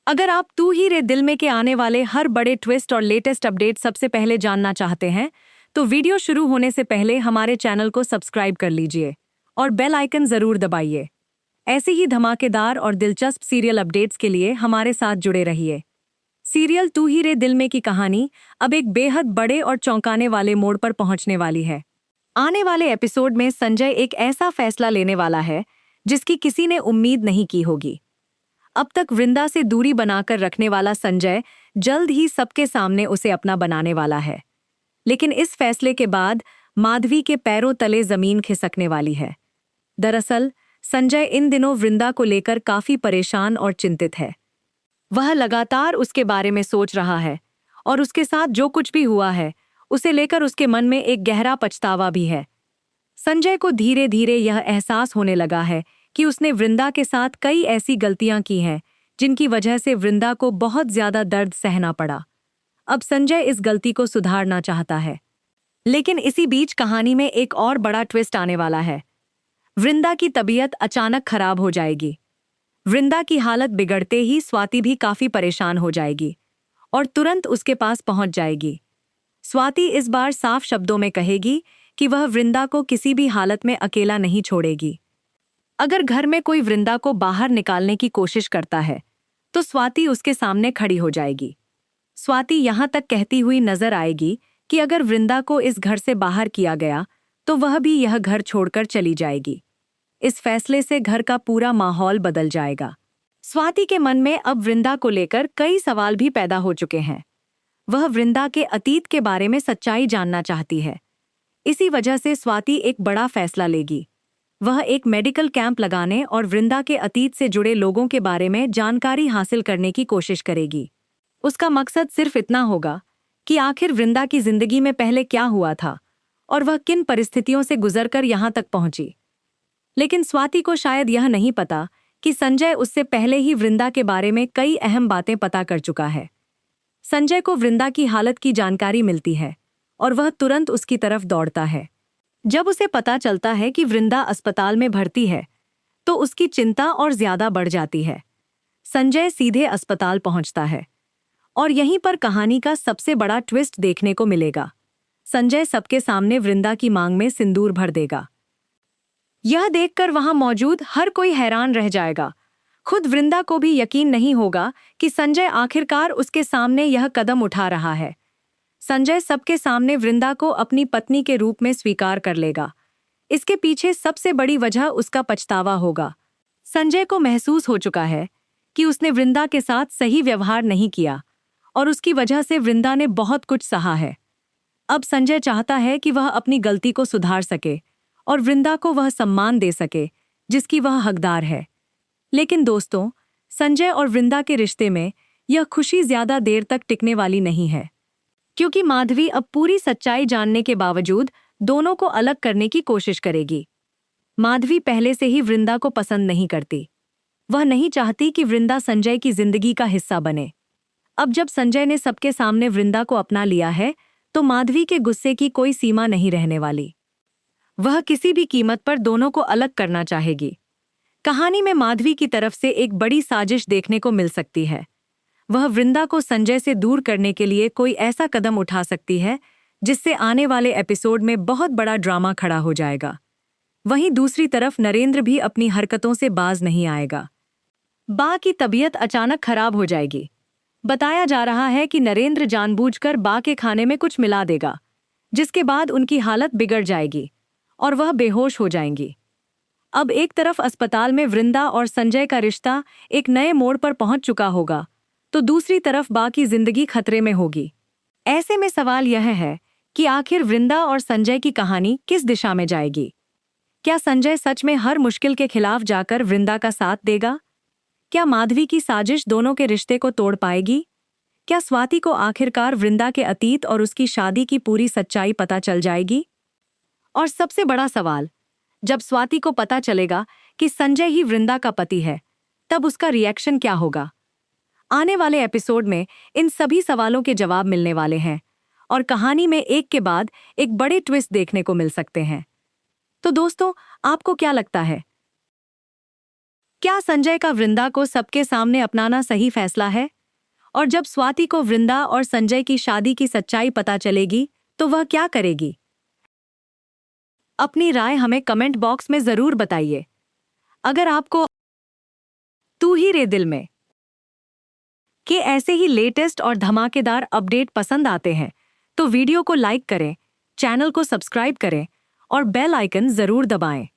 अगर आप तू ही रे दिल में के आने वाले हर बड़े ट्विस्ट और लेटेस्ट अपडेट सबसे पहले जानना चाहते हैं, तो वीडियो शुरू होने से पहले हमारे चैनल को सब्सक्राइब कर लीजिए और बेल आइकन जरूर दबाइए। ऐसे ही धमाकेदार और दिलचस्प सीरियल अपडेट्स के लिए हमारे साथ जुड़े रहिए। सीरियल तू ही रे दिल में की कहानी अब एक बेहद बड़े और चौंकाने वाले मोड़ पर पहुंचने वाली है। आने वाले एपिसोड में संजय एक ऐसा फैसला लेने वाला है जिसकी किसी ने उम्मीद नहीं की होगी। अब तक वृंदा से दूरी बनाकर रखने वाला संजय जल्द ही सबके सामने उसे अपना बनाने वाला है। लेकिन इस फैसले के बाद माधवी के पैरों तले जमीन खिसकने वाली है। दरअसल संजय इन दिनों वृंदा को लेकर काफी परेशान और चिंतित है। वह लगातार उसके बारे में सोच रहा है और उसके साथ जो कुछ भी हुआ है उसे लेकर उसके मन में एक गहरा पछतावा भी है। संजय को धीरे धीरे यह एहसास होने लगा है कि उसने वृंदा के साथ कई ऐसी गलतियां की हैं जिनकी वजह से वृंदा को बहुत ज्यादा दर्द सहना पड़ा। अब संजय इस गलती को सुधारना चाहता है। लेकिन इसी बीच कहानी में एक और बड़ा ट्विस्ट आने वाला है। वृंदा की तबीयत अचानक खराब हो जाएगी। वृंदा की हालत बिगड़ते ही स्वाति भी काफी परेशान हो जाएगी और तुरंत उसके पास पहुंच जाएगी। स्वाति इस बार साफ शब्दों में कहेगी कि वह वृंदा को किसी भी हालत में अकेला नहीं छोड़ेगी। अगर घर में कोई वृंदा को बाहर निकालने की कोशिश करता है तो स्वाति उसके सामने खड़ी हो जाएगी। स्वाति यहां तक कहती हुई नजर आएगी कि अगर वृंदा को इस घर से बाहर किया गया तो वह भी यह घर छोड़कर चली जाएगी। इस फैसले से घर का पूरा माहौल बदल जाएगा। स्वाति के मन में अब वृंदा को लेकर कई सवाल भी पैदा हो चुके हैं। वह वृंदा के अतीत के बारे में सच्चाई जानना चाहती है। इसी वजह से स्वाति एक बड़ा फैसला लेगी। वह एक मेडिकल कैंप लगाने और वृंदा के अतीत से जुड़े लोगों के बारे में जानकारी हासिल करने की कोशिश करेगी। उसका मकसद सिर्फ इतना होगा कि आखिर वृंदा की जिंदगी में पहले क्या हुआ था और वह किन परिस्थितियों से गुजरकर यहां तक पहुंची। लेकिन स्वाति को शायद यह नहीं पता कि संजय उससे पहले ही वृंदा के बारे में कई अहम बातें पता कर चुका है। संजय को वृंदा की हालत की जानकारी मिलती है और वह तुरंत उसकी तरफ दौड़ता है। जब उसे पता चलता है कि वृंदा अस्पताल में भर्ती है तो उसकी चिंता और ज्यादा बढ़ जाती है। संजय सीधे अस्पताल पहुंचता है और यहीं पर कहानी का सबसे बड़ा ट्विस्ट देखने को मिलेगा। संजय सबके सामने वृंदा की मांग में सिंदूर भर देगा। यह देखकर वहां मौजूद हर कोई हैरान रह जाएगा। खुद वृंदा को भी यकीन नहीं होगा कि संजय आखिरकार उसके सामने यह कदम उठा रहा है। संजय सबके सामने वृंदा को अपनी पत्नी के रूप में स्वीकार कर लेगा। इसके पीछे सबसे बड़ी वजह उसका पछतावा होगा। संजय को महसूस हो चुका है कि उसने वृंदा के साथ सही व्यवहार नहीं किया और उसकी वजह से वृंदा ने बहुत कुछ सहा है। अब संजय चाहता है कि वह अपनी गलती को सुधार सके और वृंदा को वह सम्मान दे सके जिसकी वह हकदार है। लेकिन दोस्तों, संजय और वृंदा के रिश्ते में यह खुशी ज्यादा देर तक टिकने वाली नहीं है, क्योंकि माधवी अब पूरी सच्चाई जानने के बावजूद दोनों को अलग करने की कोशिश करेगी। माधवी पहले से ही वृंदा को पसंद नहीं करती। वह नहीं चाहती कि वृंदा संजय की जिंदगी का हिस्सा बने। अब जब संजय ने सबके सामने वृंदा को अपना लिया है तो माधवी के गुस्से की कोई सीमा नहीं रहने वाली। वह किसी भी कीमत पर दोनों को अलग करना चाहेगी। कहानी में माधवी की तरफ से एक बड़ी साजिश देखने को मिल सकती है। वह वृंदा को संजय से दूर करने के लिए कोई ऐसा कदम उठा सकती है जिससे आने वाले एपिसोड में बहुत बड़ा ड्रामा खड़ा हो जाएगा। वहीं दूसरी तरफ नरेंद्र भी अपनी हरकतों से बाज नहीं आएगा। बा की तबीयत अचानक खराब हो जाएगी। बताया जा रहा है कि नरेंद्र जानबूझकर बा के खाने में कुछ मिला देगा, जिसके बाद उनकी हालत बिगड़ जाएगी और वह बेहोश हो जाएंगी। अब एक तरफ अस्पताल में वृंदा और संजय का रिश्ता एक नए मोड़ पर पहुंच चुका होगा, तो दूसरी तरफ बा की जिंदगी खतरे में होगी। ऐसे में सवाल यह है कि आखिर वृंदा और संजय की कहानी किस दिशा में जाएगी। क्या संजय सच में हर मुश्किल के खिलाफ जाकर वृंदा का साथ देगा? क्या माधवी की साजिश दोनों के रिश्ते को तोड़ पाएगी? क्या स्वाति को आखिरकार वृंदा के अतीत और उसकी शादी की पूरी सच्चाई पता चल जाएगी? और सबसे बड़ा सवाल, जब स्वाति को पता चलेगा कि संजय ही वृंदा का पति है, तब उसका रिएक्शन क्या होगा? आने वाले एपिसोड में इन सभी सवालों के जवाब मिलने वाले हैं और कहानी में एक के बाद एक बड़े ट्विस्ट देखने को मिल सकते हैं। तो दोस्तों, आपको क्या लगता है? क्या संजय का वृंदा को सबके सामने अपनाना सही फैसला है? और जब स्वाति को वृंदा और संजय की शादी की सच्चाई पता चलेगी तो वह क्या करेगी? अपनी राय हमें कमेंट बॉक्स में जरूर बताइए। अगर आपको तू ही रे दिल में के ऐसे ही लेटेस्ट और धमाकेदार अपडेट पसंद आते हैं तो वीडियो को लाइक करें, चैनल को सब्सक्राइब करें और बेल आइकन जरूर दबाएं।